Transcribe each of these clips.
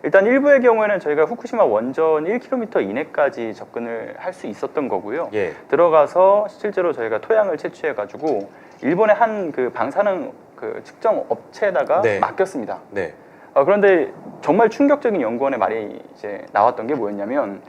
일단 일부의 경우에는 저희가 후쿠시마 원전 1km 이내까지 접근을 할 수 있었던 거고요. 예. 들어가서 실제로 저희가 토양을 채취해가지고 일본의 한 그 방사능 그 측정 업체에다가 네. 맡겼습니다. 네. 그런데 정말 충격적인 연구원의 말이 이제 나왔던 게 뭐였냐면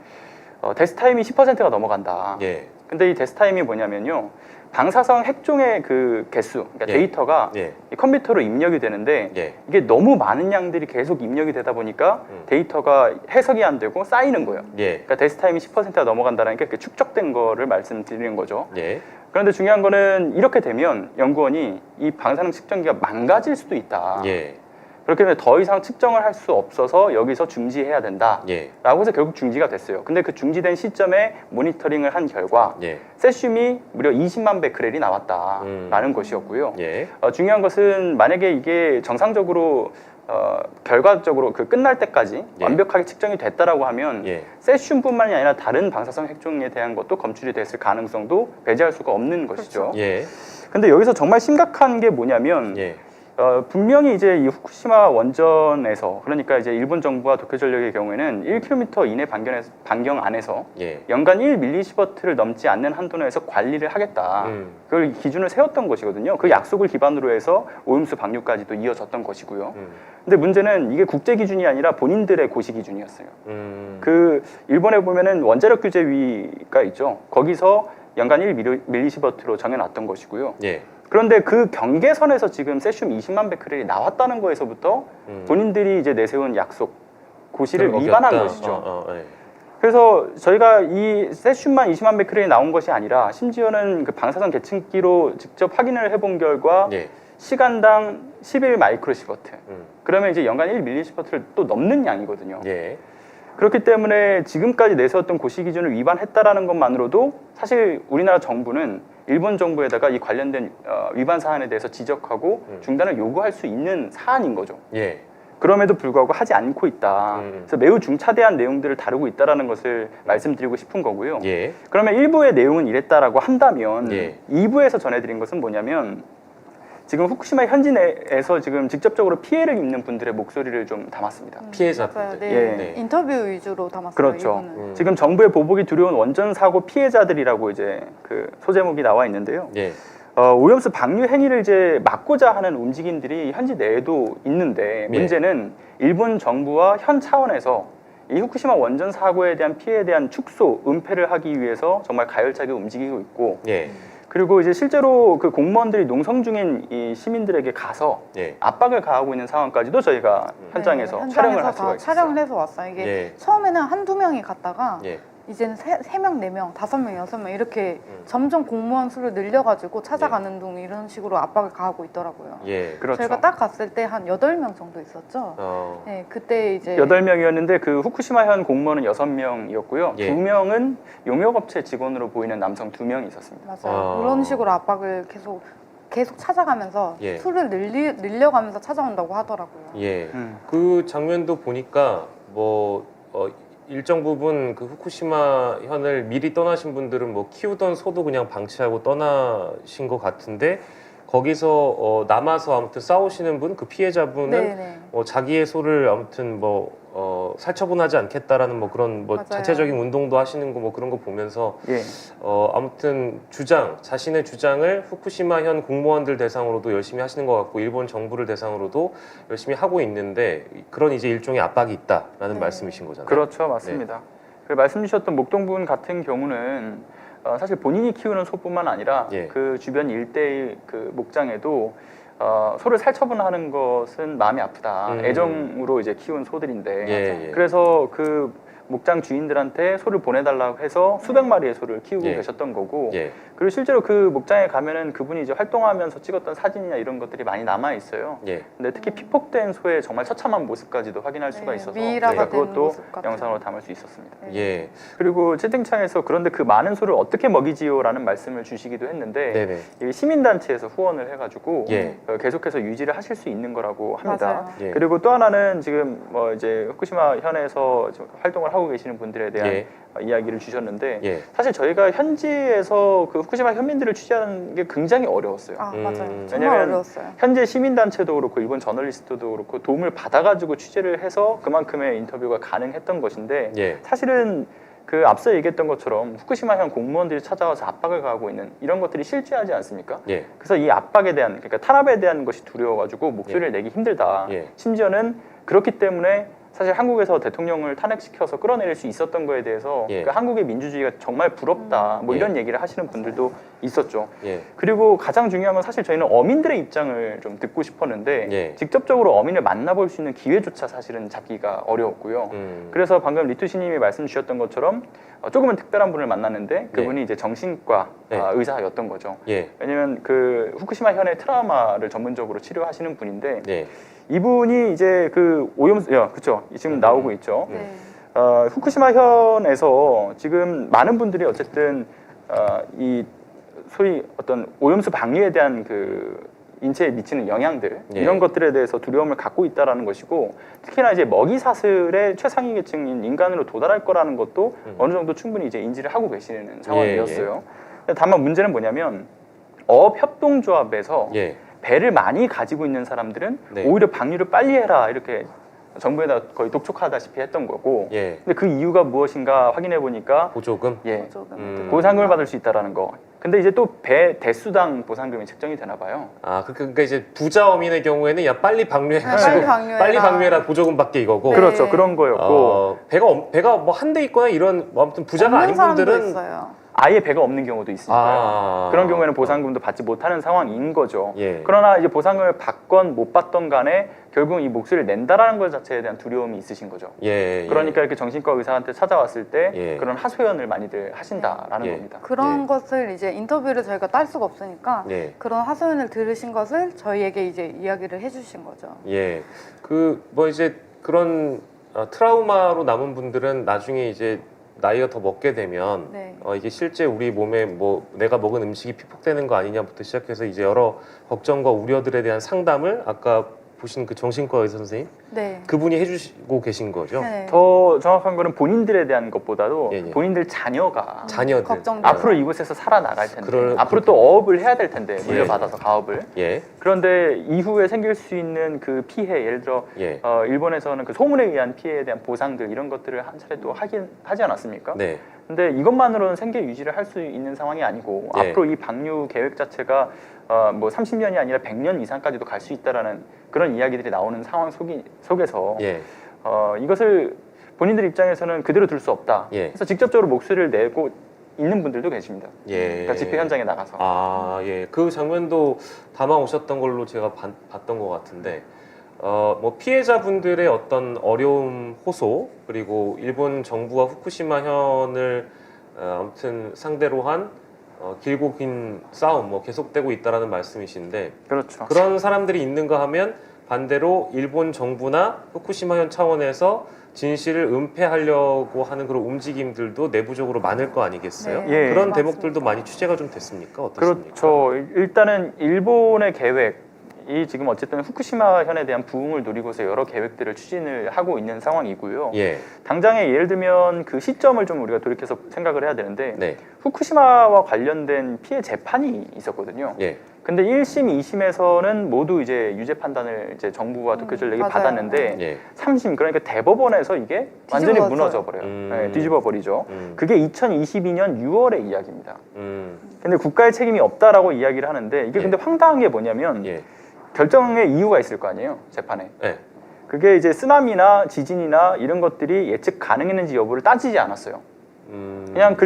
데스 타임이 10%가 넘어간다. 예. 근데 이 데스 타임이 뭐냐면요. 방사성 핵종의 그 개수, 그러니까 예. 데이터가 예. 이 컴퓨터로 입력이 되는데 예. 이게 너무 많은 양들이 계속 입력이 되다 보니까 데이터가 해석이 안 되고 쌓이는 거예요. 예. 그러니까 데스 타임이 10%가 넘어간다는 게 축적된 거를 말씀드리는 거죠. 예. 그런데 중요한 거는 이렇게 되면 연구원이 이 방사능 측정기가 망가질 수도 있다. 예. 그렇기 때문에 더 이상 측정을 할 수 없어서 여기서 중지해야 된다. 예. 라고 해서 결국 중지가 됐어요. 근데 그 중지된 시점에 모니터링을 한 결과 예. 세슘이 무려 20만 베크렐이 나왔다라는 것이었고요. 예. 중요한 것은 만약에 이게 정상적으로 결과적으로 그 끝날 때까지 예. 완벽하게 측정이 됐다라고 하면 예. 세슘뿐만이 아니라 다른 방사성 핵종에 대한 것도 검출이 됐을 가능성도 배제할 수가 없는 것이죠. 예. 근데 여기서 정말 심각한 게 뭐냐면 예. 분명히 이제 이 후쿠시마 원전에서 그러니까 이제 일본 정부와 도쿄전력의 경우에는 1km 이내 반경 안에서 예. 연간 1밀리시버트를 넘지 않는 한도 내에서 관리를 하겠다. 그걸 기준을 세웠던 것이거든요. 그 약속을 기반으로 해서 오염수 방류까지도 이어졌던 것이고요. 근데 문제는 이게 국제 기준이 아니라 본인들의 고시 기준이었어요. 그 일본에 보면은 원자력 규제위가 있죠. 거기서 연간 1밀리시버트로 정해놨던 것이고요. 예. 그런데 그 경계선에서 지금 세슘 20만 베크렐이 나왔다는 거에서부터 본인들이 이제 내세운 약속 고시를 위반한 것이죠. 예. 그래서 저희가 이 세슘만 20만 베크렐이 나온 것이 아니라 심지어는 그 방사선 계층기로 직접 확인을 해본 결과 예. 시간당 11 마이크로시버트. 그러면 이제 연간 1밀리시버트를 또 넘는 양이거든요. 예. 그렇기 때문에 지금까지 내세웠던 고시 기준을 위반했다라는 것만으로도 사실 우리나라 정부는 일본 정부에다가 이 관련된 위반 사안에 대해서 지적하고 중단을 요구할 수 있는 사안인 거죠. 예. 그럼에도 불구하고 하지 않고 있다. 그래서 매우 중차대한 내용들을 다루고 있다라는 것을 말씀드리고 싶은 거고요. 예. 그러면 1부의 내용은 이랬다라고 한다면 예. 2부에서 전해드린 것은 뭐냐면 지금 후쿠시마 현지 내에서 지금 직접적으로 피해를 입는 분들의 목소리를 좀 담았습니다. 피해자분들. 네. 예. 네. 인터뷰 위주로 담았어요. 그렇죠. 이거는. 지금 정부의 보복이 두려운 원전 사고 피해자들이라고 이제 그 소제목이 나와 있는데요. 예. 오염수 방류 행위를 이제 막고자 하는 움직임들이 현지 내에도 있는데 예. 문제는 일본 정부와 현 차원에서 이 후쿠시마 원전 사고에 대한 피해에 대한 축소, 은폐를 하기 위해서 정말 가열차게 움직이고 있고 예. 그리고 이제 실제로 그 공무원들이 농성 중인 이 시민들에게 가서 예. 압박을 가하고 있는 상황까지도 저희가 현장에서 네, 촬영을 할 다 수가 있어요. 촬영을 해서 왔어요. 이게 예. 처음에는 한두 명이 갔다가 예. 이제는 3명, 4명, 5명, 6명 이렇게 점점 공무원 수를 늘려가지고 찾아가는 등 이런 식으로 압박을 가하고 있더라고요. 예. 그렇죠. 저희가 딱 갔을 때 한 8명 정도 있었죠. 네, 그때 이제 8명이었는데 그 후쿠시마현 공무원은 6명이었고요. 예. 2명은 용역업체 직원으로 보이는 남성 2명이 있었습니다. 맞아요. 그런 식으로 압박을 계속 찾아가면서 예. 수를 늘려가면서 찾아온다고 하더라고요. 예. 그 장면도 보니까 뭐 일정 부분 그 후쿠시마 현을 미리 떠나신 분들은 뭐 키우던 소도 그냥 방치하고 떠나신 것 같은데 거기서 남아서 아무튼 싸우시는 분, 그 피해자분은 네네. 자기의 소를 아무튼 살처분하지 않겠다라는 뭐 그런 뭐 맞아요. 자체적인 운동도 하시는 거 뭐 그런 거 보면서 예. 아무튼 자신의 주장을 후쿠시마 현 공무원들 대상으로도 열심히 하시는 것 같고 일본 정부를 대상으로도 열심히 하고 있는데 그런 이제 일종의 압박이 있다라는 네. 말씀이신 거잖아요. 그렇죠, 맞습니다. 그 말씀 주셨던 목동분 같은 경우는 사실 본인이 키우는 소뿐만 아니라 예. 그 주변 일대의 그 목장에도 소를 살처분하는 것은 마음이 아프다. 애정으로 이제 키운 소들인데 예, 예. 그래서 그 목장 주인들한테 소를 보내달라고 해서 수백 마리의 소를 키우고 예. 계셨던 거고 예. 그리고 실제로 그 목장에 가면은 그분이 이제 활동하면서 찍었던 사진이나 이런 것들이 많이 남아 있어요. 예. 근데 특히 피폭된 소의 정말 처참한 모습까지도 확인할 수가 네, 있어서 미이라가 제가 된 그것도 모습 같은. 영상으로 담을 수 있었습니다. 예. 그리고 채팅창에서 그런데 그 많은 소를 어떻게 먹이지요라는 말씀을 주시기도 했는데 네네. 이게 시민단체에서 후원을 해가지고 예. 계속해서 유지를 하실 수 있는 거라고 합니다. 맞아요. 예. 그리고 또 하나는 지금 뭐 이제 후쿠시마 현에서 좀 활동을 생활을 하고 계시는 분들에 대한 예. 이야기를 주셨는데 예. 사실 저희가 현지에서 그 후쿠시마 현민들을 취재하는 게 굉장히 어려웠어요. 아 맞아요. 정말 왜냐면 어려웠어요. 현재 시민단체도 그렇고 일본 저널리스트도 그렇고 도움을 받아가지고 취재를 해서 그만큼의 인터뷰가 가능했던 것인데 예. 사실은 그 앞서 얘기했던 것처럼 후쿠시마현 공무원들이 찾아와서 압박을 가하고 있는 이런 것들이 실제하지 않습니까? 예. 그래서 이 압박에 대한 그러니까 탄압에 대한 것이 두려워가지고 목소리를 내기 힘들다. 예. 심지어는 그렇기 때문에 사실 한국에서 대통령을 탄핵시켜서 끌어내릴 수 있었던 거에 대해서 예. 그 한국의 민주주의가 정말 부럽다. 뭐 예. 이런 얘기를 하시는 분들도 있었죠. 예. 그리고 가장 중요한 건 사실 저희는 어민들의 입장을 좀 듣고 싶었는데 예. 직접적으로 어민을 만나볼 수 있는 기회조차 사실은 잡기가 어려웠고요. 그래서 방금 리투시님이 말씀 주셨던 것처럼 조금은 특별한 분을 만났는데 그분이 이제 정신과 네. 의사였던 거죠. 예. 왜냐면 그 후쿠시마 현의 트라우마를 전문적으로 치료하시는 분인데 예. 이분이 이제 그 오염수, 그쵸 지금 나오고 있죠. 네. 후쿠시마 현에서 지금 많은 분들이 어쨌든 이 소위 어떤 오염수 방류에 대한 그 인체에 미치는 영향들 예. 이런 것들에 대해서 두려움을 갖고 있다라는 것이고 특히나 이제 먹이 사슬의 최상위 계층인 인간으로 도달할 거라는 것도 어느 정도 충분히 이제 인지를 하고 계시는 상황이었어요. 다만 문제는 뭐냐면 어업협동조합에서 예. 배를 많이 가지고 있는 사람들은 네. 오히려 방류를 빨리 해라 이렇게 정부에다 거의 독촉하다시피 했던 거고 예. 근데 그 이유가 무엇인가 확인해 보니까 보조금. 조금 보상금을 받을 수 있다라는 거. 근데 이제 또 배 대수당 보상금이 책정이 되나 봐요. 아, 그러니까 이제 부자 어민의 경우에는 야 빨리 방류해가지고 빨리 방류해라. 빨리 방류해라 보조금 받게 이거고. 네. 그렇죠. 그런 거였고 배가 뭐 한 대 있거나 이런 뭐 아무튼 부자가 없는 아닌 사람도 분들은 있어요. 아예 배가 없는 경우도 있으니까요. 아. 그런 경우에는 보상금도 받지 못하는 상황인 거죠. 예. 그러나 이제 보상금을 받건 못 받던 간에 결국 이 목소리를 낸다라는 것 자체에 대한 두려움이 있으신 거죠. 예. 그러니까 이렇게 정신과 의사한테 찾아왔을 때 예. 그런 하소연을 많이들 하신다라는 예. 겁니다. 그런 예. 것을 이제 인터뷰를 저희가 딸 수가 없으니까 예. 그런 하소연을 들으신 것을 저희에게 이제 이야기를 해주신 거죠. 예. 그 뭐 이제 그런 트라우마로 남은 분들은 나중에 이제 나이가 더 먹게 되면 네. 이게 실제 우리 몸에 뭐 내가 먹은 음식이 피폭되는 거 아니냐부터 시작해서 이제 여러 걱정과 우려들에 대한 상담을 아까 보신 그 정신과 의사 선생님 네. 그분이 해주시고 계신 거죠. 네. 더 정확한 거는 본인들에 대한 것보다도 예, 예. 본인들 자녀가 자녀들. 걱정돼서. 앞으로 이곳에서 살아나갈 텐데 앞으로 그렇군요. 또 어업을 해야 될 텐데 물려받아서 가업을 예. 그런데 이후에 생길 수 있는 그 피해 예를 들어 예. 일본에서는 그 소문에 의한 피해에 대한 보상들 이런 것들을 한 차례 또 하지 않았습니까? 네. 근데 이것만으로는 생계 유지를 할 수 있는 상황이 아니고 예. 앞으로 이 방류 계획 자체가 뭐 30년이 아니라 100년 이상까지도 갈 수 있다라는 그런 이야기들이 나오는 상황 속에서 예. 이것을 본인들 입장에서는 그대로 둘 수 없다. 예. 그래서 직접적으로 목소리를 내고 있는 분들도 계십니다. 예. 그러니까 집회 현장에 나가서. 아, 예. 그 장면도 담아 오셨던 걸로 제가 봤던 것 같은데, 뭐 피해자분들의 어떤 어려움 호소, 그리고 일본 정부와 후쿠시마 현을 아무튼 상대로 한 길고 긴 싸움, 뭐 계속되고 있다라는 말씀이신데, 그렇죠. 그런 사람들이 있는가 하면 반대로 일본 정부나 후쿠시마 현 차원에서 진실을 은폐하려고 하는 그런 움직임들도 내부적으로 많을 거 아니겠어요? 네, 예. 그런 맞습니다. 대목들도 많이 취재가 좀 됐습니까? 어떻습니까? 그렇죠. 일단은 일본의 계획이 지금 어쨌든 후쿠시마 현에 대한 부흥을 노리고서 여러 계획들을 추진을 하고 있는 상황이고요. 예. 당장에 예를 들면 그 시점을 좀 우리가 돌이켜서 생각을 해야 되는데 네. 후쿠시마와 관련된 피해 재판이 있었거든요. 예. 근데 1심, 2심에서는 모두 이제 유죄 판단을 이제 정부와 도쿄 전력이 맞아요. 받았는데 예. 3심 그러니까 대법원에서 이게 완전히 뒤집어졌어요. 무너져 버려요. 네, 뒤집어 버리죠. 음. 그게 2022년 6월의 이야기입니다. 음. 근데 국가의 책임이 없다라고 이야기를 하는데 이게 예. 근데 황당한 게 뭐냐면 예. 결정의 이유가 있을 거 아니에요, 재판에. 예. 그게 이제 쓰나미나 지진이나 이런 것들이 예측 가능했는지 여부를 따지지 않았어요. 그냥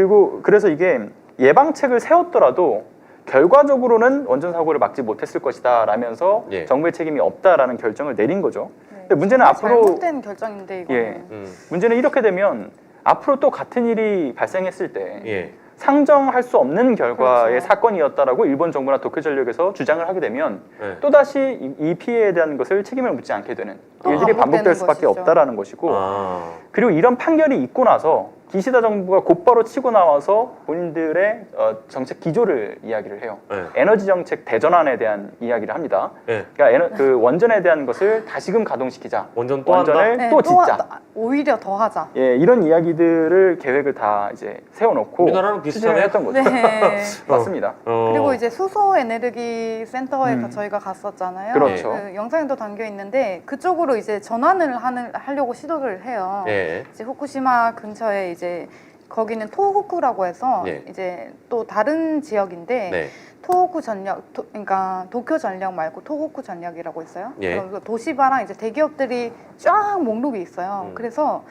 그래서 이게 예방책을 세웠더라도 결과적으로는 원전 사고를 막지 못했을 것이다 라면서 예. 정부의 책임이 없다라는 결정을 내린 거죠. 네. 근데 문제는 앞으로 잘못된 결정인데 이거는. 예. 문제는 이렇게 되면 앞으로 또 같은 일이 발생했을 때 예. 상정할 수 없는 결과의 그렇죠. 사건이었다라고 일본 정부나 도쿄 전력에서 주장을 하게 되면 예. 또다시 이 피해에 대한 것을 책임을 묻지 않게 되는 또 일들이 반복되는 반복될 수밖에 것이죠. 없다라는 것이고 아. 그리고 이런 판결이 있고 나서 기시다 정부가 곧바로 치고 나와서 본인들의 정책 기조를 이야기를 해요. 네. 에너지 정책 대전환에 대한 이야기를 합니다. 네. 그러니까 그 원전에 대한 것을 다시금 가동시키자. 원전 또 한다? 원전을 또 짓자. 오히려 더 하자. 예, 이런 이야기들을 계획을 다 이제 세워놓고 우리나라랑 비슷하네. 추진을 했던 거죠. 네. 맞습니다. 그리고 이제 수소 에너지 센터에 음. 저희가 갔었잖아요. 그렇죠. 그 영상에도 담겨 있는데 그쪽으로 이제 전환을 하려고 시도를 해요. 네. 이제 후쿠시마 근처에 이제 거기는 토호쿠라고 해서 네. 이제 또 다른 지역인데 네. 토호쿠 전력, 그러니까 도쿄 전력 말고 토호쿠 전력이라고 있어요. 예. 그래서 도시바랑 이제 대기업들이 쫙 목록이 있어요. 음. 그래서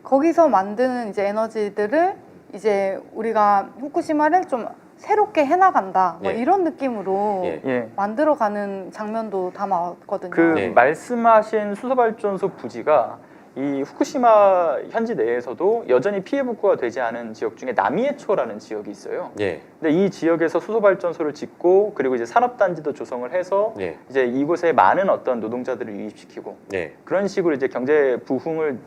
거기서 만드는 이제 에너지들을 이제 우리가 후쿠시마를 좀 새롭게 해나간다 뭐 예. 이런 느낌으로 예. 예. 만들어가는 장면도 담았거든요. 그 네. 말씀하신 수소발전소 부지가 이 후쿠시마 현지 내에서도 여전히 피해 복구가 되지 않은 지역 중에 나미에초라는 지역이 있어요. 예. 근데 이 지역에서 수소발전소를 짓고 그리고 이제 산업단지도 조성을 해서 예. 이제 이곳에 많은 어떤 노동자들을 유입시키고 예. 그런 식으로 이제 경제 부흥을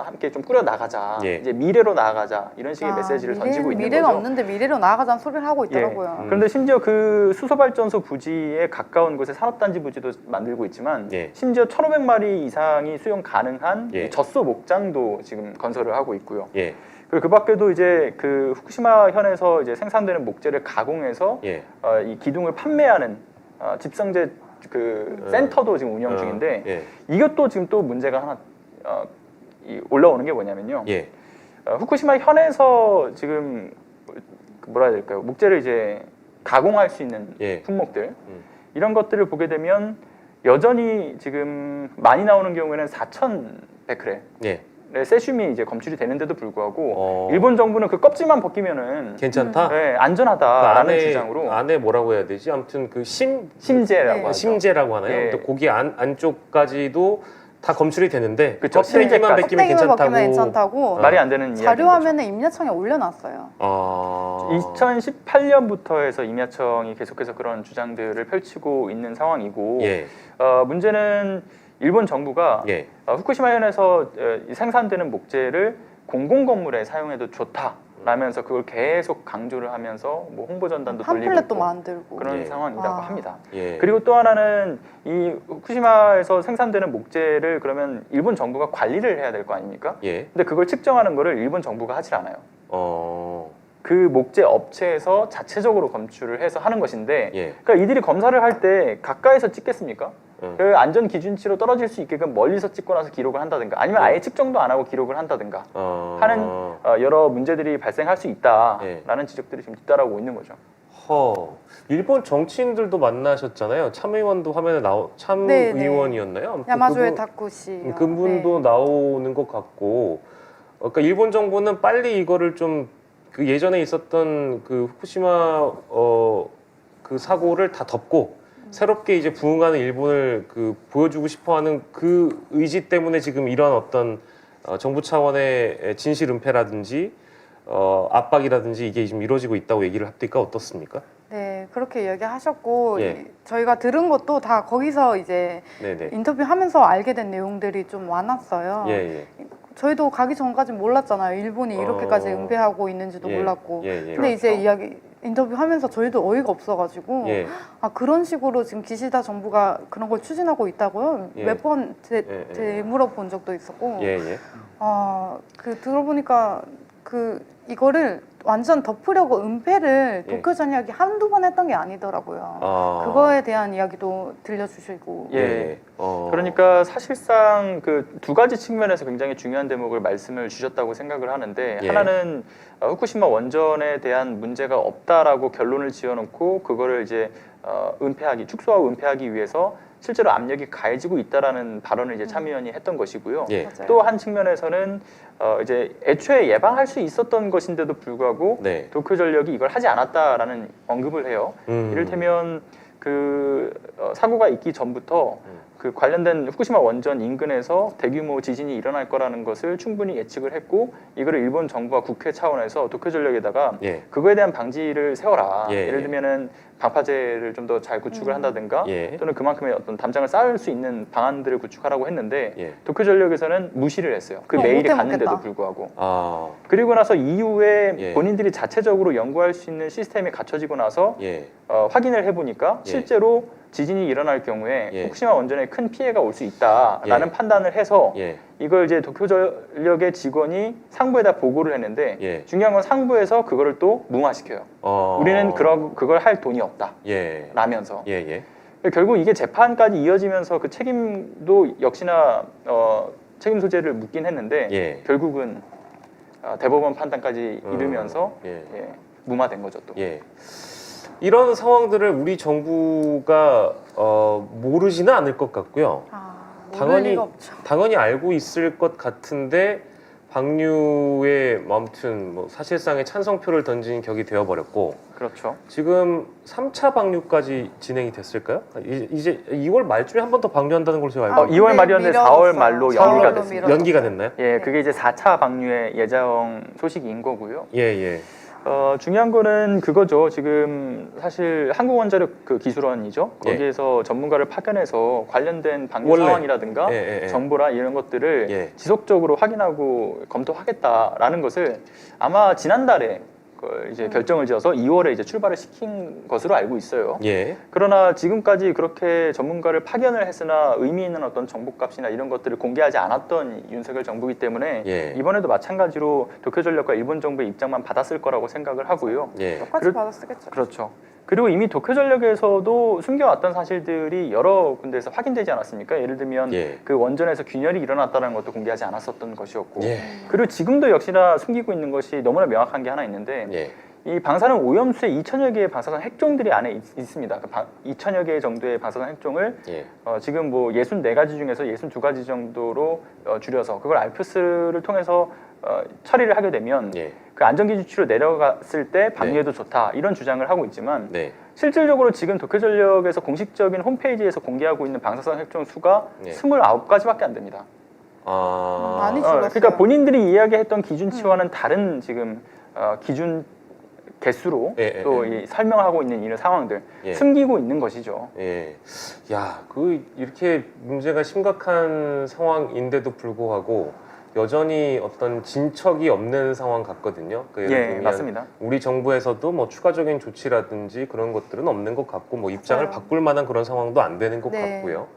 함께 좀 꾸려 나가자. 예. 이제 미래로 나아가자 이런 식의 메시지를 던지고 있는 미래가 거죠. 없는데 미래로 나아가자는 소리를 하고 있더라고요. 그런데 심지어 그 수소발전소 부지에 가까운 곳에 산업단지 부지도 만들고 있지만 예. 심지어 1,500마리 이상이 수용 가능한 예. 이 젖소 목장도 지금 건설을 하고 있고요. 예. 그리고 그 밖에도 이제 그 후쿠시마 현에서 이제 생산되는 목재를 가공해서 예. 이 기둥을 판매하는 집성제 그 센터도 지금 운영 중인데 예. 이것도 지금 또 문제가 하나 올라오는 게 뭐냐면요. 예. 후쿠시마 현에서 지금 뭐라 해야 될까요? 목재를 이제 가공할 수 있는 예. 품목들 이런 것들을 보게 되면 여전히 지금 많이 나오는 경우에는 4,100크레 예. 세슘이 이제 검출이 되는데도 불구하고 일본 정부는 그 껍질만 벗기면은 괜찮다. 네, 안전하다라는 주장으로 안에 뭐라고 해야 되지? 아무튼 그 심재라고 네. 하죠. 심재라고 하나요? 예. 또 고기 안쪽까지도 다 검출이 되는데 그쵸, 껍데기만 심재까지. 벗기면 껍데기만 괜찮다고. 벗기면 괜찮다고 말이 안 되는 이야기인 거죠. 자료화면에 임야청에 올려놨어요. 2018년부터 해서 임야청이 계속해서 그런 주장들을 펼치고 있는 상황이고 예. 문제는 일본 정부가 예. 후쿠시마 현에서 생산되는 목재를 공공 건물에 사용해도 좋다라면서 그걸 계속 강조를 하면서 뭐 홍보 전단도 돌리고 팜플렛도 있고 만들고 그런 예. 상황이라고 와. 합니다. 예. 그리고 또 하나는 이 후쿠시마에서 생산되는 목재를 그러면 일본 정부가 관리를 해야 될 거 아닙니까? 예. 근데 그걸 측정하는 거를 일본 정부가 하질 않아요. 어. 그 목재 업체에서 자체적으로 검출을 해서 하는 것인데 예. 그러니까 이들이 검사를 할 때 가까이서 찍겠습니까? 음. 그 안전 기준치로 떨어질 수 있게끔 멀리서 찍고 나서 기록을 한다든가 아니면 아예 측정도 안 하고 기록을 한다든가 하는 여러 문제들이 발생할 수 있다라는 지적들이 지금 뒤따라오고 있는 거죠. 일본 정치인들도 만나셨잖아요. 참의원도 화면에 참의원이었나요? 아무튼 야마조에 다쿠 씨 그분도 나오는 것 같고, 그러니까 일본 정부는 빨리 이거를 좀 그 예전에 있었던 그 후쿠시마 그 사고를 다 덮고 새롭게 이제 부흥하는 일본을 그 보여주고 싶어하는 그 의지 때문에 지금 이런 어떤 정부 차원의 진실 은폐라든지 압박이라든지 이게 지금 이루어지고 있다고 얘기를 합니까? 어떻습니까? 네, 그렇게 얘기하셨고 예. 저희가 들은 것도 다 거기서 이제 네네. 인터뷰하면서 알게 된 내용들이 좀 많았어요. 예, 예. 저희도 가기 전까지는 몰랐잖아요. 일본이 이렇게까지 은폐하고 있는지도 예. 몰랐고. 예, 예. 근데 이제 그렇죠. 인터뷰하면서 저희도 어이가 없어가지고 예. 아 그런 식으로 지금 기시다 정부가 그런 걸 추진하고 있다고요? 예. 몇 번 예. 되물어본 적도 있었고. 예, 예. 그 들어보니까 이거를 완전 덮으려고 은폐를 예. 도쿄 전략이 한두 번 했던 게 아니더라고요. 그거에 대한 이야기도 들려주시고. 예. 그러니까 사실상 그 두 가지 측면에서 굉장히 중요한 대목을 말씀을 주셨다고 생각을 하는데 예. 하나는 후쿠시마 원전에 대한 문제가 없다라고 결론을 지어놓고 그거를 이제 축소하고 은폐하기 위해서 실제로 압력이 가해지고 있다라는 발언을 이제 참의원이 했던 것이고요. 예. 맞아요. 또 한 측면에서는 이제 애초에 예방할 수 있었던 것인데도 불구하고 네. 도쿄전력이 이걸 하지 않았다라는 언급을 해요. 이를테면 그 사고가 있기 전부터 그 관련된 후쿠시마 원전 인근에서 대규모 지진이 일어날 거라는 것을 충분히 예측을 했고 이거를 일본 정부와 국회 차원에서 도쿄전력에다가 예. 그거에 대한 방지를 세워라. 예, 예를 들면은 방파제를 좀 더 잘 구축을 한다든가 예. 또는 그만큼의 어떤 담장을 쌓을 수 있는 방안들을 구축하라고 했는데 예. 도쿄전력에서는 무시를 했어요. 그 메일이 못해 갔는데도 먹겠다. 불구하고. 아, 그리고 나서 이후에 예. 본인들이 자체적으로 연구할 수 있는 시스템이 갖춰지고 나서 예. 확인을 해보니까 예. 실제로 지진이 일어날 경우에 예. 후쿠시마 원전에 큰 피해가 올 수 있다라는 예. 판단을 해서 예. 이걸 이제 도쿄전력의 직원이 상부에다 보고를 했는데 예. 중요한 건 상부에서 그거를 또 무마시켜요. 우리는 그걸 할 돈이 없다. 예. 라면서 예. 결국 이게 재판까지 이어지면서 그 책임도 역시나 책임 소재를 묻긴 했는데 예. 결국은 대법원 판단까지 이르면서 예. 무마된 거죠 또. 예. 이런 상황들을 우리 정부가 모르지는 않을 것 같고요. 모를 당연히 리가 없죠. 당연히 알고 있을 것 같은데 방류에 아무튼 뭐 사실상의 찬성표를 던진 격이 되어버렸고 그렇죠. 지금 3차 방류까지 진행이 됐을까요? 이제 2월 말쯤에 한 번 더 방류한다는 걸로 제가 알고 2월 말이었는데 4월 말로 연기가 사월로 됐습니다. 미뤄졌어요. 연기가 됐나요? 예, 그게 이제 4차 방류의 예정 소식인 거고요. 예. 중요한 거는 그거죠. 지금 사실 한국원자력 그 기술원이죠. 예. 거기에서 전문가를 파견해서 관련된 방류 원래. 상황이라든가 예. 정보라 이런 것들을 예. 지속적으로 확인하고 검토하겠다라는 것을 아마 지난달에 이제 결정을 지어서 2월에 이제 출발을 시킨 것으로 알고 있어요. 예. 그러나 지금까지 그렇게 전문가를 파견을 했으나 의미 있는 어떤 정보값이나 이런 것들을 공개하지 않았던 윤석열 정부이기 때문에 예. 이번에도 마찬가지로 도쿄전력과 일본 정부의 입장만 받았을 거라고 생각을 하고요. 예. 똑같이 받아 쓰겠죠. 그렇죠. 그리고 이미 도쿄전력에서도 숨겨왔던 사실들이 여러 군데에서 확인되지 않았습니까? 예를 들면 예. 그 원전에서 균열이 일어났다는 것도 공개하지 않았었던 것이었고 예. 그리고 지금도 역시나 숨기고 있는 것이 너무나 명확한 게 하나 있는데 예. 이 방사능 오염수에 2천여 개의 방사선 핵종들이 안에 있습니다. 2천여 개 정도의 방사선 핵종을 예. 지금 뭐 64가지 중에서 62가지 정도로 줄여서 그걸 알프스를 통해서 처리를 하게 되면 예. 그 안전기준치로 내려갔을 때 방류에도 좋다 이런 주장을 하고 있지만 네. 실질적으로 지금 도쿄전력에서 공식적인 홈페이지에서 공개하고 있는 방사선 핵종 수가 네. 29가지밖에 안 됩니다. 많이 줄었어요. 그러니까 본인들이 이야기했던 기준치와는 다른 지금 기준 개수로 예, 또 이 설명하고 있는 이런 상황들 예. 숨기고 있는 것이죠. 예. 야, 이렇게 문제가 심각한 상황인데도 불구하고 여전히 어떤 진척이 없는 상황 같거든요. 예를 예, 들면 맞습니다. 우리 정부에서도 뭐 추가적인 조치라든지 그런 것들은 없는 것 같고 뭐 입장을 맞아요. 바꿀 만한 그런 상황도 안 되는 것 네. 같고요.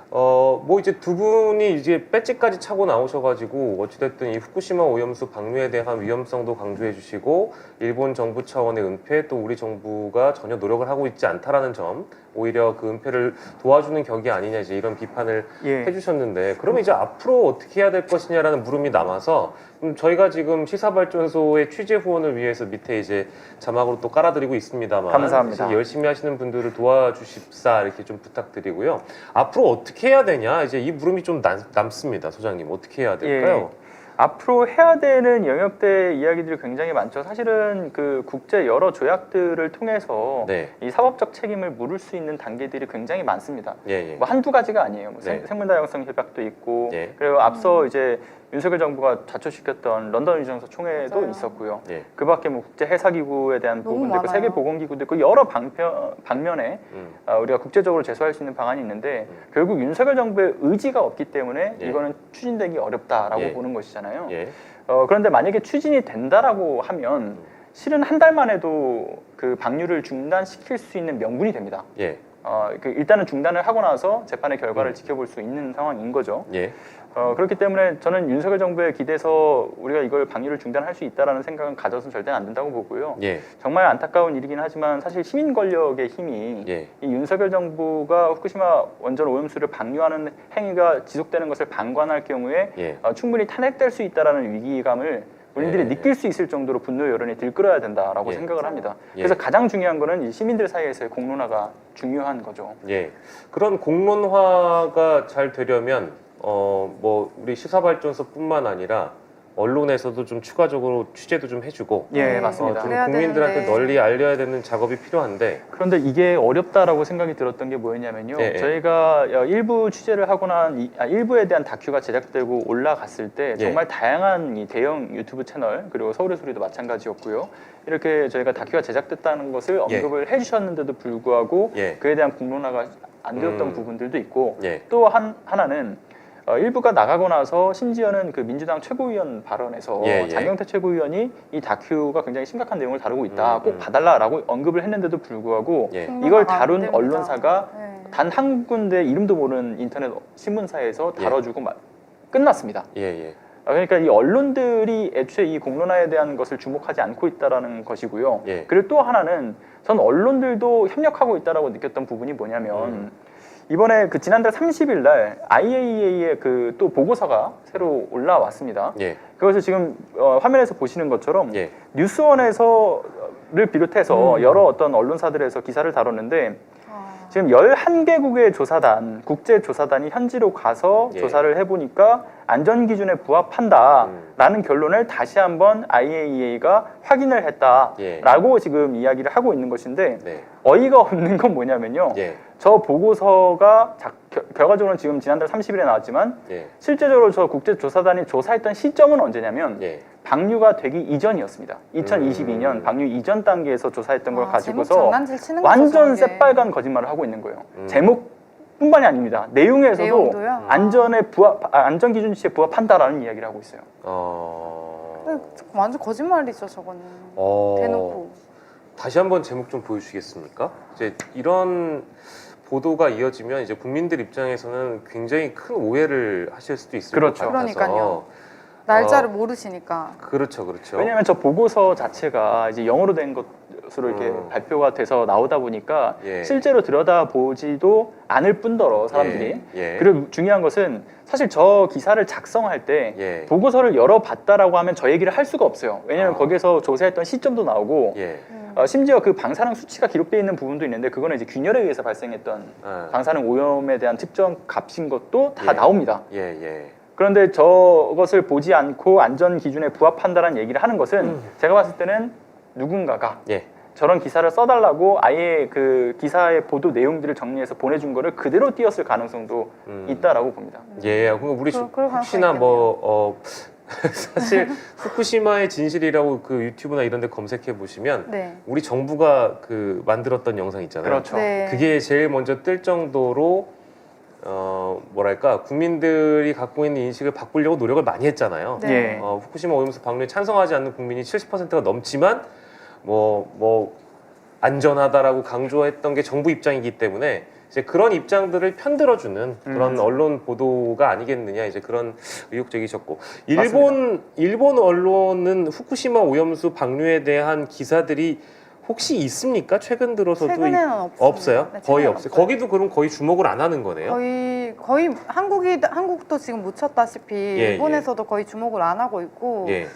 뭐 이제 두 분이 이제 배지까지 차고 나오셔가지고 어찌됐든 이 후쿠시마 오염수 방류에 대한 위험성도 강조해 주시고 일본 정부 차원의 은폐 또 우리 정부가 전혀 노력을 하고 있지 않다라는 점 오히려 그 은폐를 도와주는 격이 아니냐 이제 이런 비판을 예. 해주셨는데 그러면 이제 앞으로 어떻게 해야 될 것이냐라는 물음이 남아서 저희가 지금 시사발전소의 취재 후원을 위해서 밑에 이제 자막으로 또 깔아드리고 있습니다만 감사합니다. 열심히 하시는 분들을 도와주십사 이렇게 좀 부탁드리고요. 앞으로 어떻게 해야 되냐 이제 이 물음이 좀 남습니다, 소장님. 어떻게 해야 될까요? 앞으로 해야 되는 영역대 이야기들이 굉장히 많죠. 사실은 그 국제 여러 조약들을 통해서 네. 이 사법적 책임을 물을 수 있는 단계들이 굉장히 많습니다. 예. 뭐 한두 가지가 아니에요. 뭐 네. 생물다양성 협약도 있고 예. 그리고 앞서 이제 윤석열 정부가 자초시켰던 런던 유정서 총회도 맞아요. 있었고요. 예. 그밖에 뭐 국제 해사기구에 대한 너무 부분도 있고 많아요. 세계 보건기구도 있고 여러 방면에 우리가 국제적으로 제소할 수 있는 방안이 있는데 결국 윤석열 정부의 의지가 없기 때문에 예. 이거는 추진되기 어렵다라고 예. 보는 것이잖아요. 예. 그런데 만약에 추진이 된다라고 하면 실은 한 달 만에도 그 방류를 중단시킬 수 있는 명분이 됩니다. 예. 일단은 중단을 하고 나서 재판의 결과를 지켜볼 수 있는 상황인 거죠. 예. 그렇기 때문에 저는 윤석열 정부에 기대서 우리가 이걸 방류를 중단할 수 있다라는 생각은 가져서는 절대 안 된다고 보고요. 예. 정말 안타까운 일이긴 하지만 사실 시민 권력의 힘이 예. 이 윤석열 정부가 후쿠시마 원전 오염수를 방류하는 행위가 지속되는 것을 방관할 경우에 예. 충분히 탄핵될 수 있다라는 위기감을 본인들이 예. 느낄 수 있을 정도로 분노 여론이 들끓어야 된다라고 예. 생각을 합니다. 예. 그래서 가장 중요한 거는 이 시민들 사이에서의 공론화가 중요한 거죠. 예. 그런 공론화가 잘 되려면 뭐 우리 시사발전소뿐만 아니라 언론에서도 좀 추가적으로 취재도 좀 해주고 예, 네. 맞습니다. 좀 그래야 국민들한테 되는데. 널리 알려야 되는 작업이 필요한데 그런데 이게 어렵다라고 생각이 들었던 게 뭐였냐면요. 예, 예. 저희가 일부 취재를 하고 난 일부에 대한 다큐가 제작되고 올라갔을 때 예. 정말 다양한 이 대형 유튜브 채널 그리고 서울의 소리도 마찬가지였고요. 이렇게 저희가 다큐가 제작됐다는 것을 예. 언급을 해주셨는데도 불구하고 예. 그에 대한 공론화가 안 되었던 음. 부분들도 있고 예. 또 하나는 일부가 나가고 나서 심지어는 그 민주당 최고위원 발언에서 예, 예. 장경태 최고위원이 이 다큐가 굉장히 심각한 내용을 다루고 있다. 음, 꼭 봐달라라고 언급을 했는데도 불구하고 예. 이걸 공론화가 안 다룬 됩니다. 언론사가 네. 단 한 군데 이름도 모르는 인터넷 신문사에서 예. 다뤄주고 끝났습니다. 예, 예. 그러니까 이 언론들이 애초에 이 공론화에 대한 것을 주목하지 않고 있다라는 것이고요. 예. 그리고 또 하나는 전 언론들도 협력하고 있다라고 느꼈던 부분이 뭐냐면 이번에 그 지난달 30일 날 IAEA의 그 또 보고서가 새로 올라왔습니다. 예. 그것을 지금 화면에서 보시는 것처럼 예. 뉴스원에서를 비롯해서 여러 어떤 언론사들에서 기사를 다뤘는데 아, 지금 11개국의 조사단, 국제조사단이 현지로 가서 예. 조사를 해보니까 안전기준에 부합한다라는 결론을 다시 한번 IAEA가 확인을 했다라고 지금 이야기를 하고 있는 것인데 네. 어이가 없는 건 뭐냐면요. 예. 저 보고서가 결과적으로는 지금 지난달 30일에 나왔지만 예. 실제적으로 저 국제조사단이 조사했던 시점은 언제냐면 예. 방류가 되기 이전이었습니다. 2022년 방류 이전 단계에서 조사했던 걸 제목 가지고서 장난질 치는 거죠, 완전 저런 게. 새빨간 거짓말을 하고 있는 거예요. 제목뿐만이 아닙니다. 내용에서도 내용도요? 안전 기준치에 부합한다라는 이야기를 하고 있어요. 완전 거짓말이죠, 저거는. 대놓고. 다시 한번 제목 좀 보여주시겠습니까? 이제 이런 보도가 이어지면 이제 국민들 입장에서는 굉장히 큰 오해를 하실 수도 있을 그렇죠. 것 같아서. 그러니까요. 날짜를 모르시니까. 그렇죠, 그렇죠. 왜냐하면 저 보고서 자체가 이제 영어로 된 것으로 이렇게 발표가 돼서 나오다 보니까 예. 실제로 들여다보지도 않을 뿐더러 사람들이 예. 그리고 중요한 것은 사실 저 기사를 작성할 때 예. 보고서를 열어봤다라고 하면 저 얘기를 할 수가 없어요. 왜냐하면 아. 거기서 조사했던 시점도 나오고 예. 심지어 그 방사능 수치가 기록되어 있는 부분도 있는데 그거는 이제 균열에 의해서 발생했던 방사능 오염에 대한 측정 값인 것도 다 예. 나옵니다. 예, 예. 그런데 저것을 보지 않고 안전 기준에 부합한다는 얘기를 하는 것은 제가 봤을 때는 누군가가 예. 저런 기사를 써달라고 아예 그 기사의 보도 내용들을 정리해서 보내준 거를 그대로 띄었을 가능성도 있다라고 봅니다. 예, 그럼 우리 그럴 혹시나 가능성이 뭐 사실 후쿠시마의 진실이라고 그 유튜브나 이런 데 검색해 보시면 네. 우리 정부가 그 만들었던 영상 있잖아요. 그렇죠. 네. 그게 제일 먼저 뜰 정도로 뭐랄까 국민들이 갖고 있는 인식을 바꾸려고 노력을 많이 했잖아요. 네. 예. 후쿠시마 오염수 방류에 찬성하지 않는 국민이 70%가 넘지만 뭐 안전하다라고 강조했던 게 정부 입장이기 때문에 이제 그런 입장들을 편들어주는 그런 언론 보도가 아니겠느냐 이제 그런 의혹 제기셨고 일본 언론은 후쿠시마 오염수 방류에 대한 기사들이 혹시 있습니까? 최근 들어서도 최근에는 없어요? 네, 거의 최근에는 없어요. 거기도 그럼 거의 주목을 안 하는 거네요. 거의 한국도 지금 묻혔다시피 예, 일본에서도 거의 주목을 안 하고 있고 예.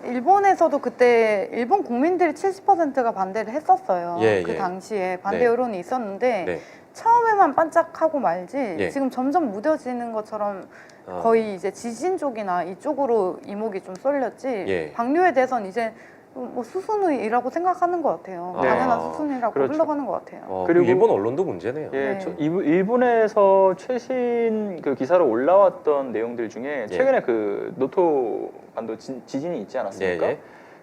일본에서도 그때 일본 국민들이 70%가 반대를 했었어요. 예, 그 예. 당시에 반대 네. 여론이 있었는데 네. 처음에만 반짝하고 말지 예. 지금 점점 무뎌지는 것처럼 아. 거의 이제 지진 쪽이나 이쪽으로 이목이 좀 쏠렸지 예. 방류에 대해서는 이제 뭐 수순이라고 생각하는 것 같아요. 네. 당연한 수순이라고 그렇죠. 흘러가는 것 같아요. 그리고 그리고 일본 언론도 문제네요. 예, 네. 일본에서 최신 그 기사로 올라왔던 내용들 중에 예. 최근에 그 노토 반도 지진이 있지 않았습니까? 예, 예.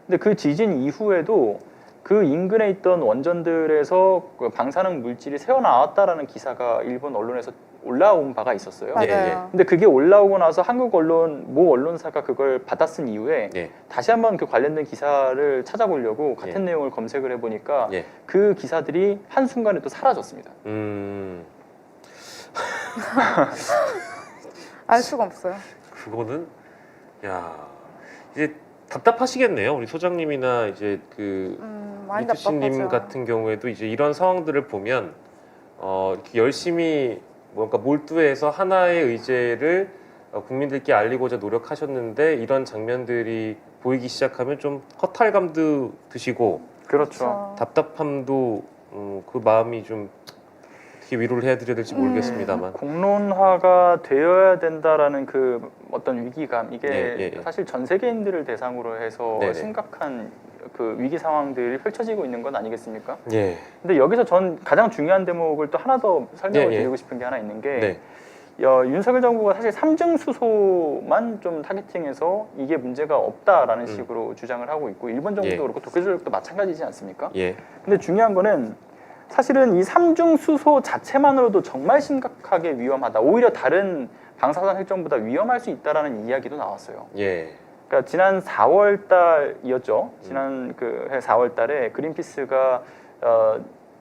근데 그 지진 이후에도 그 인근에 있던 원전들에서 그 방사능 물질이 새어나왔다라는 기사가 일본 언론에서 올라온 바가 있었어요. 맞아요. 예. 근데 그게 올라오고 나서 한국 언론 모 언론사가 그걸 받아쓴 이후에 예. 다시 한번 그 관련된 기사를 찾아보려고 같은 예. 내용을 검색을 해보니까 예. 그 기사들이 한순간에 또 사라졌습니다. 알 수가 없어요. 그거는 야 이제 답답하시겠네요. 우리 소장님이나 이제 그 많이 미투씨님 답답하죠. 같은 경우에도 이제 이런 상황들을 보면 이렇게 열심히 뭔가 몰두해서 하나의 의제를 국민들께 알리고자 노력하셨는데 이런 장면들이 보이기 시작하면 좀 허탈감도 드시고 그렇죠. 답답함도 그 마음이 좀 어떻게 위로를 해드려야 될지 모르겠습니다만. 공론화가 되어야 된다라는 그 어떤 위기감 이게 예. 사실 전 세계인들을 대상으로 해서 네네. 심각한 그 위기 상황들이 펼쳐지고 있는 건 아니겠습니까? 예. 근데 여기서 전 가장 중요한 대목을 또 하나 더 설명을 예. 드리고 싶은 게 하나 있는 게 네. 윤석열 정부가 사실 삼중 수소만 좀 타겟팅해서 이게 문제가 없다라는 식으로 주장을 하고 있고 일본 정부도 예. 그렇고 독일 정부도 마찬가지지 않습니까? 예. 근데 중요한 거는 사실은 이 삼중 수소 자체만으로도 정말 심각하게 위험하다. 오히려 다른 방사선 핵정보다 위험할 수 있다라는 이야기도 나왔어요. 예. 그러니까 지난 4월 달이었죠. 지난 그 해 4월 달에 그린피스가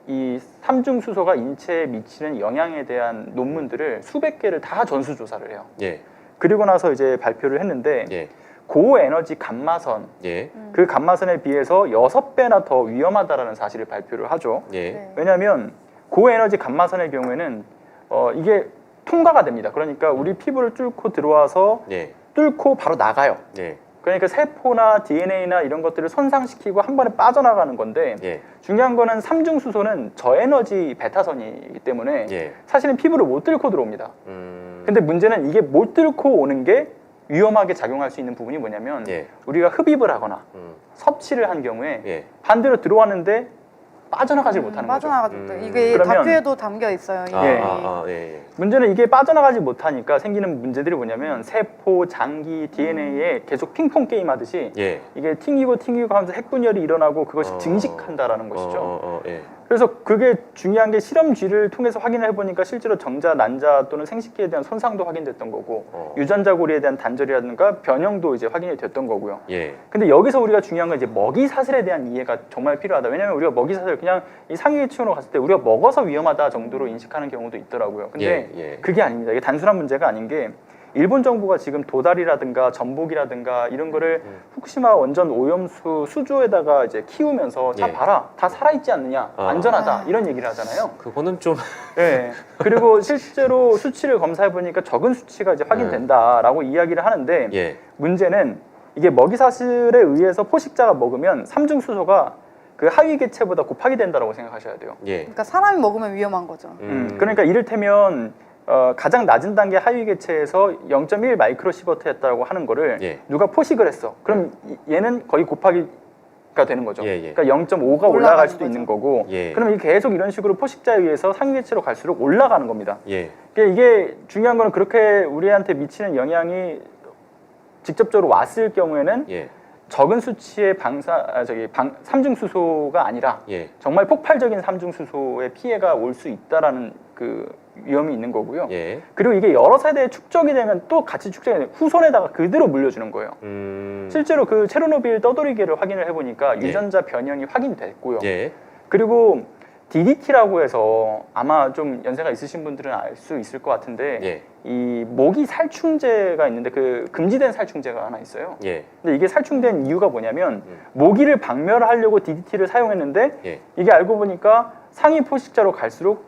이 삼중 수소가 인체에 미치는 영향에 대한 논문들을 수백 개를 다 전수 조사를 해요. 예. 그리고 나서 이제 발표를 했는데 예. 고에너지 감마선 예. 그 감마선에 비해서 6배나 더 위험하다라는 사실을 발표를 하죠. 예. 네. 왜냐하면 고에너지 감마선의 경우에는 이게 통과가 됩니다. 그러니까 우리 피부를 뚫고 들어와서 예. 뚫고 바로 나가요. 예. 그러니까 세포나 DNA나 이런 것들을 손상시키고 한 번에 빠져나가는 건데 예. 중요한 거는 삼중수소는 저에너지 베타선이기 때문에 예. 사실은 피부를 못 뚫고 들어옵니다. 음. 근데 문제는 이게 못 뚫고 오는 게 위험하게 작용할 수 있는 부분이 뭐냐면 예. 우리가 흡입을 하거나 음. 섭취를 한 경우에 예. 반대로 들어왔는데 빠져나가지 못하는 거죠. 빠져나가죠. 이게 그러면- 다큐에도 담겨 있어요. 아, 예. 예. 문제는 이게 빠져나가지 못하니까 생기는 문제들이 뭐냐면 세포, 장기, DNA에 계속 핑퐁 게임 하듯이 예. 이게 튕기고 하면서 핵분열이 일어나고 그것이 어. 증식한다라는 것이죠. 예. 그래서 그게 중요한 게 실험쥐를 통해서 확인을 해보니까 실제로 정자, 난자 또는 생식기에 대한 손상도 확인됐던 거고 유전자고리에 대한 단절이라든가 변형도 이제 확인이 됐던 거고요. 예. 근데 여기서 우리가 중요한 건 이제 먹이 사슬에 대한 이해가 정말 필요하다. 왜냐하면 우리가 먹이 사슬 그냥 이 상위계층으로 갔을 때 우리가 먹어서 위험하다 정도로 인식하는 경우도 있더라고요. 근데 예. 그게 아닙니다. 이게 단순한 문제가 아닌 게 일본 정부가 지금 도다리라든가 전복이라든가 이런 거를 후쿠시마 원전 오염수 수조에다가 이제 키우면서 자 예. 봐라 다 살아있지 않느냐 안전하다 이런 얘기를 하잖아요. 그거는 좀 네. 그리고 실제로 수치를 검사해 보니까 적은 수치가 이제 확인된다라고 이야기를 하는데 예. 문제는 이게 먹이 사슬에 의해서 포식자가 먹으면 삼중 수소가 그 하위 개체보다 곱하기 된다라고 생각하셔야 돼요. 예. 그러니까 사람이 먹으면 위험한 거죠. 그러니까 이를테면 가장 낮은 단계 하위 개체에서 0.1 마이크로시버트였다고 하는 거를 예. 누가 포식을 했어. 그럼 얘는 거의 곱하기가 되는 거죠. 예. 그러니까 0.5가 올라갈 올라가는 수도 거죠. 있는 거고. 예. 그럼 이게 계속 이런 식으로 포식자에 의해서 상위 개체로 갈수록 올라가는 겁니다. 예. 그러니까 이게 중요한 거는 그렇게 우리한테 미치는 영향이 직접적으로 왔을 경우에는 예. 적은 수치의 삼중수소가 아니라 예. 정말 폭발적인 삼중수소의 피해가 올 수 있다라는 그 위험이 있는 거고요. 예. 그리고 이게 여러 세대에 축적이 되면 또 같이 축적이 되면 후손에다가 그대로 물려주는 거예요. 실제로 그 체르노빌 떠돌이개를 확인을 해보니까 예. 유전자 변형이 확인됐고요. 예. 그리고 DDT라고 해서 아마 좀 연세가 있으신 분들은 알 수 있을 것 같은데 예. 이 모기 살충제가 있는데 그 금지된 살충제가 하나 있어요. 예. 근데 이게 살충된 이유가 뭐냐면 모기를 박멸하려고 DDT를 사용했는데 예. 이게 알고 보니까 상위 포식자로 갈수록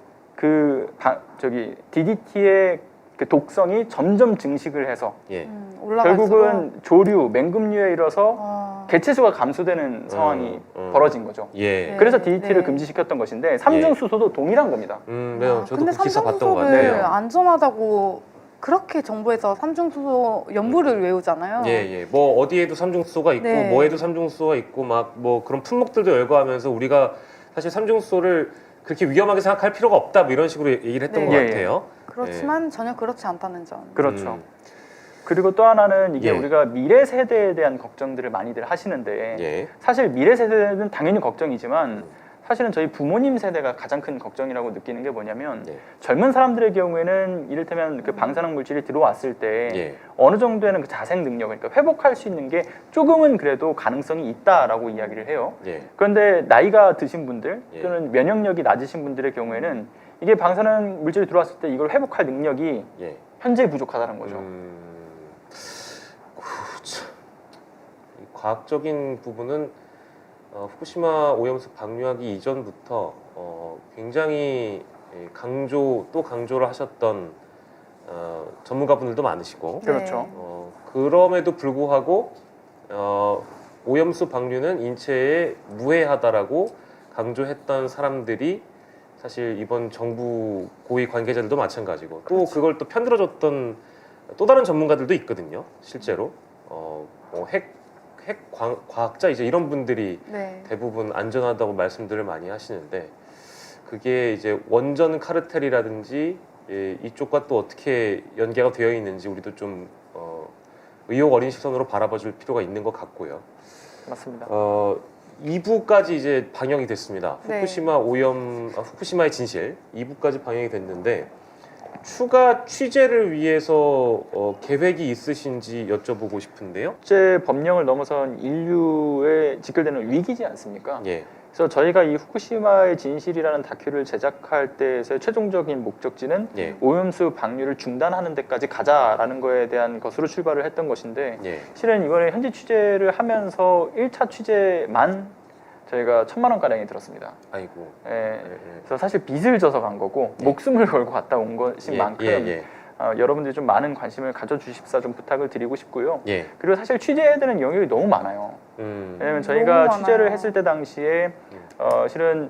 DDT의 그 독성이 점점 증식을 해서 예. 올라갈수록 결국은 조류, 맹금류에 이뤄서 아, 개체수가 감소되는 상황이 벌어진 거죠. 예. 그래서 DDT를 네. 금지시켰던 것인데 삼중수소도 동일한 겁니다. 네, 저도 근데 그 기사 봤던 것 삼중수소를 같아요. 안전하다고 그렇게 정부에서 삼중수소 연부를 외우잖아요. 예, 예. 뭐 어디에도 삼중수소가 있고 네. 뭐에도 삼중수소가 있고 막 뭐 그런 품목들도 열거하면서 우리가 사실 삼중수소를 그렇게 위험하게 생각할 필요가 없다 뭐 이런 식으로 얘기를 했던 네. 것 예, 예. 같아요. 그렇지만 전혀 그렇지 않다는 점. 그렇죠. 그리고 또 하나는 이게 예. 우리가 미래 세대에 대한 걱정들을 많이들 하시는데 예. 사실 미래 세대는 당연히 걱정이지만 사실은 저희 부모님 세대가 가장 큰 걱정이라고 느끼는 게 뭐냐면 예. 젊은 사람들의 경우에는 이를테면 그 방사능 물질이 들어왔을 때 예. 어느 정도에는 그 자생 능력, 그러니까 회복할 수 있는 게 조금은 그래도 가능성이 있다라고 이야기를 해요. 예. 그런데 나이가 드신 분들 예. 또는 면역력이 낮으신 분들의 경우에는 이게 방사능 물질이 들어왔을 때 이걸 회복할 능력이 예. 현재 부족하다는 거죠. 참. 이 과학적인 부분은 후쿠시마 오염수 방류하기 이전부터 굉장히 강조를 하셨던 전문가분들도 많으시고 그렇죠. 그럼에도 불구하고 오염수 방류는 인체에 무해하다라고 강조했던 사람들이 사실 이번 정부 고위 관계자들도 마찬가지고 또 그걸 또 편들어줬던 또 다른 전문가들도 있거든요. 실제로 핵 과학자 이제 이런 분들이 네. 대부분 안전하다고 말씀들을 많이 하시는데 그게 이제 원전 카르텔이라든지 이쪽과 또 어떻게 연계가 되어 있는지 우리도 좀 의혹 어린 시선으로 바라봐줄 필요가 있는 것 같고요. 맞습니다. 2부까지 이제 방영이 됐습니다. 네. 후쿠시마의 진실 2부까지 방영이 됐는데 추가 취재를 위해서 계획이 있으신지 여쭤보고 싶은데요. 국제 법령을 넘어선 인류에 직결되는 위기지 않습니까? 예, 그래서 저희가 이 후쿠시마의 진실이라는 다큐를 제작할 때에서의 최종적인 목적지는 예, 오염수 방류를 중단하는 데까지 가자라는 거에 대한 것으로 출발을 했던 것인데 예. 실은 이번에 현지 취재를 하면서 1차 취재만 저희가 1,000만 원 가량이 들었습니다. 아이고. 예, 예, 예. 그래서 사실 빚을 져서 간 거고 예. 목숨을 걸고 갔다 온 것인 예, 만큼 예, 예. 여러분들이 좀 많은 관심을 가져주십사 좀 부탁을 드리고 싶고요. 예. 그리고 사실 취재해야 되는 영역이 너무 많아요. 왜냐면 저희가 너무 취재를 많아요. 했을 때 당시에 실은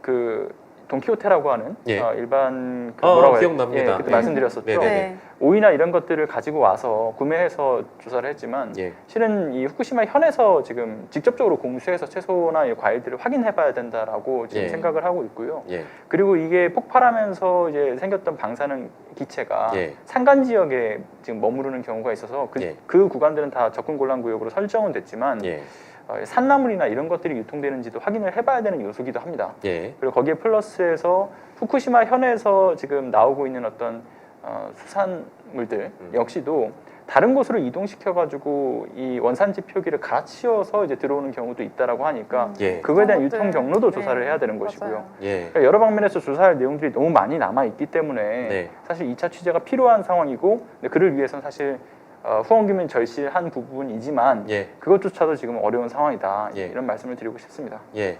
그 돈키호테라고 하는 예. 일반 그 아, 기억납니다. 그때 네. 말씀드렸었죠. 네네. 네. 오이나 이런 것들을 가지고 와서 구매해서 조사를 했지만 예. 실은 이 후쿠시마 현에서 지금 직접적으로 공수해서 채소나 이 과일들을 확인해봐야 된다라고 지금 예. 생각을 하고 있고요. 예. 그리고 이게 폭발하면서 이제 생겼던 방사능 기체가 예. 산간 지역에 지금 머무르는 경우가 있어서 예. 그 구간들은 다 접근 곤란 구역으로 설정은 됐지만 예. 산나물이나 이런 것들이 유통되는지도 확인을 해봐야 되는 요소기도 합니다. 예. 그리고 거기에 플러스해서 후쿠시마 현에서 지금 나오고 있는 어떤 수산물들 역시도 다른 곳으로 이동시켜가지고 이 원산지 표기를 갈아치워서 이제 들어오는 경우도 있다라고 하니까 예. 그거에 대한 그런 유통 것들, 경로도 네, 조사를 해야 되는 맞아요. 것이고요. 예. 그러니까 여러 방면에서 조사할 내용들이 너무 많이 남아 있기 때문에 네. 사실 2차 취재가 필요한 상황이고 근데 그를 위해서는 사실 후원금은 절실한 부분이지만 예. 그것조차도 지금 어려운 상황이다 예. 이런 말씀을 드리고 싶습니다. 예.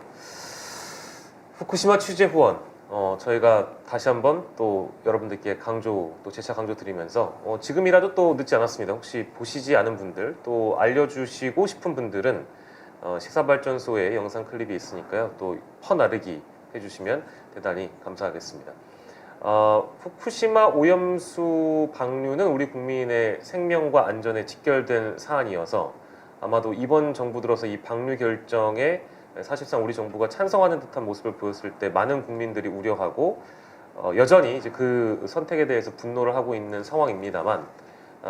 후쿠시마 취재 후원 저희가 다시 한번 또 여러분들께 또 재차 강조 드리면서 지금이라도 또 늦지 않았습니다. 혹시 보시지 않은 분들 또 알려주시고 싶은 분들은 식사발전소에 영상 클립이 있으니까요. 또 퍼나르기 해주시면 대단히 감사하겠습니다. 후쿠시마 오염수 방류는 우리 국민의 생명과 안전에 직결된 사안이어서 아마도 이번 정부 들어서 이 방류 결정에 사실상 우리 정부가 찬성하는 듯한 모습을 보였을 때 많은 국민들이 우려하고 여전히 이제 그 선택에 대해서 분노를 하고 있는 상황입니다만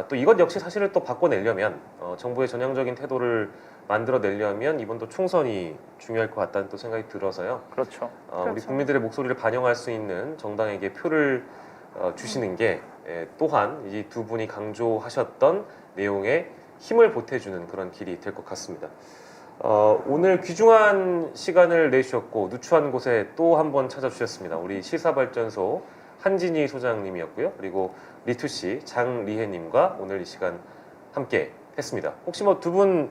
또 이것 역시 사실을 또 바꿔내려면 정부의 전향적인 태도를 만들어내려면 이번도 총선이 중요할 것 같다는 또 생각이 들어서요. 그렇죠. 우리 그렇죠. 국민들의 목소리를 반영할 수 있는 정당에게 표를 주시는 게 또한 이 두 분이 강조하셨던 내용에 힘을 보태주는 그런 길이 될 것 같습니다. 오늘 귀중한 시간을 내주셨고 누추한 곳에 또 한 번 찾아주셨습니다. 우리 시사발전소 한진희 소장님이었고요. 그리고 리투씨 장리혜님과 오늘 이 시간 함께 했습니다. 혹시 뭐 두 분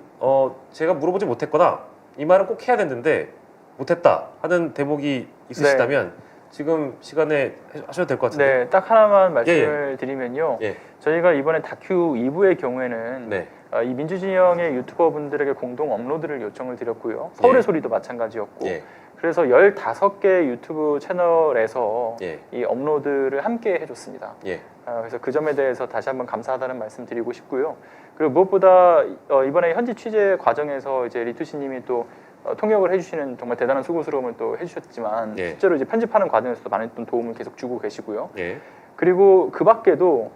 제가 물어보지 못했거나 이 말은 꼭 해야 됐는데 못했다 하는 대목이 있으시다면 지금 시간에 하셔도 될 것 같은데. 네, 딱 하나만 말씀을 드리면요. 예. 저희가 이번에 다큐 2부의 경우에는 네. 이 민주진영의 유튜버 분들에게 공동 업로드를 요청을 드렸고요. 서울의 예. 소리도 마찬가지였고 예. 그래서 15개 유튜브 채널에서 예. 이 업로드를 함께 해줬습니다. 예. 그래서 그 점에 대해서 다시 한번 감사하다는 말씀 드리고 싶고요. 그리고 무엇보다 이번에 현지 취재 과정에서 이제 리투시님이 또 통역을 해주시는 정말 대단한 수고스러움을 또 해주셨지만 예. 실제로 이제 편집하는 과정에서도 많은 도움을 계속 주고 계시고요. 예. 그리고 그 밖에도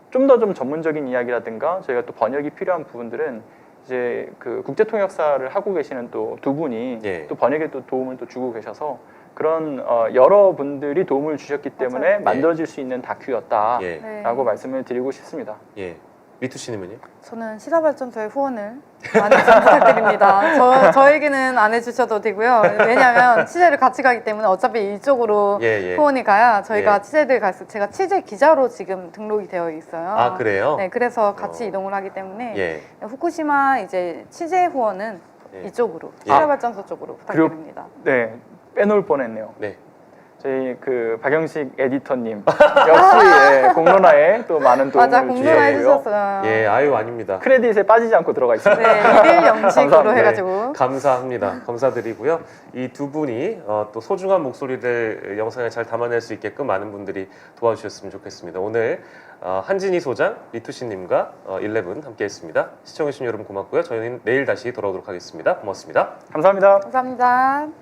좀 더 좀 전문적인 이야기라든가 저희가 또 번역이 필요한 부분들은 이제 그 국제통역사를 하고 계시는 또 두 분이 예. 또 번역에 또 도움을 또 주고 계셔서 그런 여러 분들이 도움을 주셨기 때문에 맞아요. 만들어질 수 있는 다큐였다라고 예. 네. 말씀을 드리고 싶습니다. 예. 리투 씨는요? 저는 시사발전소의 후원을 많이 좀 부탁드립니다. 저에게는 안 해주셔도 되고요. 왜냐하면 취재를 같이 가기 때문에 어차피 이쪽으로 예. 예. 후원이 가야 저희가 예. 취재를 갈수 제가 취재 기자로 지금 등록이 되어 있어요. 아 그래요? 네, 그래서 같이 이동을 하기 때문에 예. 후쿠시마 이제 취재 후원은 예. 이쪽으로 예. 시사발전소 쪽으로 그리고- 부탁드립니다. 네, 빼놓을 뻔했네요. 네. 저희 그 박영식 에디터님 역시 예, 공론화에 또 많은 도움을 맞아, 공론화 주시고요. 해주셨어요. 예, 아유 아닙니다. 크레딧에 빠지지 않고 들어가 있습니다. 네, 일일 영식으로 감사합니다. 해가지고. 감사합니다. 감사드리고요. 이 두 분이 또 소중한 목소리를 영상에 잘 담아낼 수 있게끔 많은 분들이 도와주셨으면 좋겠습니다. 오늘 한진희 소장, 리투씨님과 11 함께했습니다. 시청해주신 여러분 고맙고요. 저희는 내일 다시 돌아오도록 하겠습니다. 고맙습니다. 감사합니다. 감사합니다.